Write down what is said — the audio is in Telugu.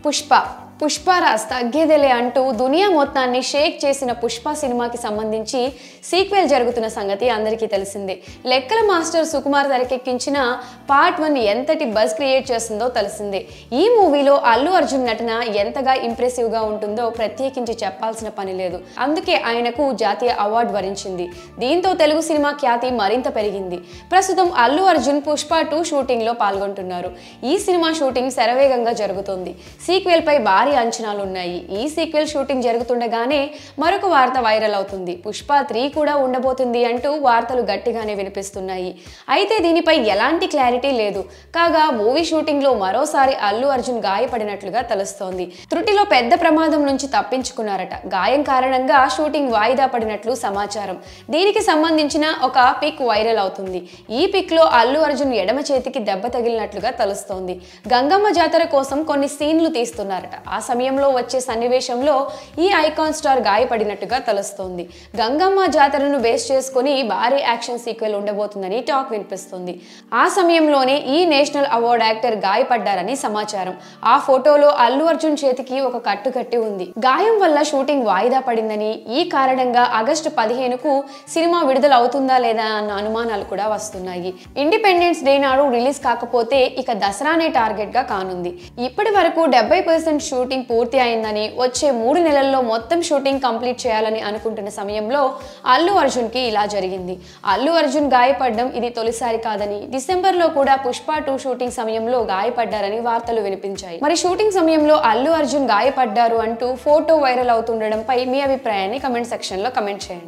పుష్ప రాజ్ తగ్గేదేలే అంటూ దునియా మొత్తాన్ని షేక్ చేసిన పుష్ప సినిమాకి సంబంధించి సీక్వెల్ జరుగుతున్న సంగతి అందరికీ తెలిసిందే. లెక్కల మాస్టర్ సుకుమార్ తెరకెక్కించిన పార్ట్ 1 ఎంతటి బజ్ క్రియేట్ చేస్తుందో తెలిసిందే. ఈ మూవీలో అల్లు అర్జున్ నటన ఎంతగా ఇంప్రెసివ్ గా ఉంటుందో ప్రత్యేకించి చెప్పాల్సిన పని లేదు. అందుకే ఆయనకు జాతీయ అవార్డు వరించింది. దీంతో తెలుగు సినిమా ఖ్యాతి మరింత పెరిగింది. ప్రస్తుతం అల్లు అర్జున్ పుష్ప 2 షూటింగ్ లో పాల్గొంటున్నారు. ఈ సినిమా షూటింగ్ శరవేగంగా జరుగుతోంది. సీక్వెల్ పై భారీ అంచనాలు ఉన్నాయి. ఈ సీక్వెల్ షూటింగ్ జరుగుతుండగానే మరొక వార్త వైరల్ అవుతుంది. పుష్ప 3 కూడా ఉండబోతుంది అంటూ వార్తలు గట్టిగానే వినిపిస్తున్నాయి. అయితే దీనిపై ఎలాంటి క్లారిటీ లేదు. కాగా మూవీ షూటింగ్ లో మరోసారి అల్లు అర్జున్ గాయపడినట్లుగా తెలుస్తోంది. త్రుటిలో పెద్ద ప్రమాదం నుంచి తప్పించుకున్నారట. గాయం కారణంగా షూటింగ్ వాయిదా పడినట్లు సమాచారం. దీనికి సంబంధించిన ఒక పిక్ వైరల్ అవుతుంది. ఈ పిక్ లో అల్లు అర్జున్ ఎడమ చేతికి దెబ్బ తగిలినట్లుగా తెలుస్తోంది. గంగమ్మ జాతర కోసం కొన్ని సీన్లు తీస్తున్నారట. ఆ సమయంలో వచ్చే సన్నివేశంలో ఈ ఐకాన్ స్టార్ గాయపడినట్టుగా తెలుస్తోంది. గంగమ్మ జాతరను బేస్ చేసుకుని భారీ యాక్షన్ సీక్వెల్ ఉండబోతుందని టాక్ వినిపిస్తుంది. ఆ సమయంలోనే ఈ నేషనల్ అవార్డ్ యాక్టర్ గాయపడ్డారని సమాచారం. ఆ ఫోటోలో అల్లు అర్జున్ చేతికి ఒక కట్టు కట్టి ఉంది. గాయం వల్ల షూటింగ్ వాయిదా పడిందని, ఈ కారణంగా ఆగస్టు 15కు సినిమా విడుదల అవుతుందా లేదా అన్న అనుమానాలు కూడా వస్తున్నాయి. ఇండిపెండెన్స్ డే నాడు రిలీజ్ కాకపోతే ఇక దసరానే టార్గెట్ గా కానుంది. ఇప్పటి వరకు 70% షూటింగ్ పూర్తి అయిందని, వచ్చే 3 నెలల్లో మొత్తం షూటింగ్ కంప్లీట్ చేయాలని అనుకుంటున్న సమయంలో అల్లు అర్జున్ కి ఇలా జరిగింది. అల్లు అర్జున్ గాయపడడం ఇది తొలిసారి కాదని, డిసెంబర్ లో కూడా పుష్ప 2 షూటింగ్ సమయంలో గాయపడ్డారని వార్తలు వినిపించాయి. మరి షూటింగ్ సమయంలో అల్లు అర్జున్ గాయపడ్డారు అంటూ ఫోటో వైరల్ అవుతుండడంపై మీ అభిప్రాయాన్ని కమెంట్ సెక్షన్ లో కమెంట్ చేయండి.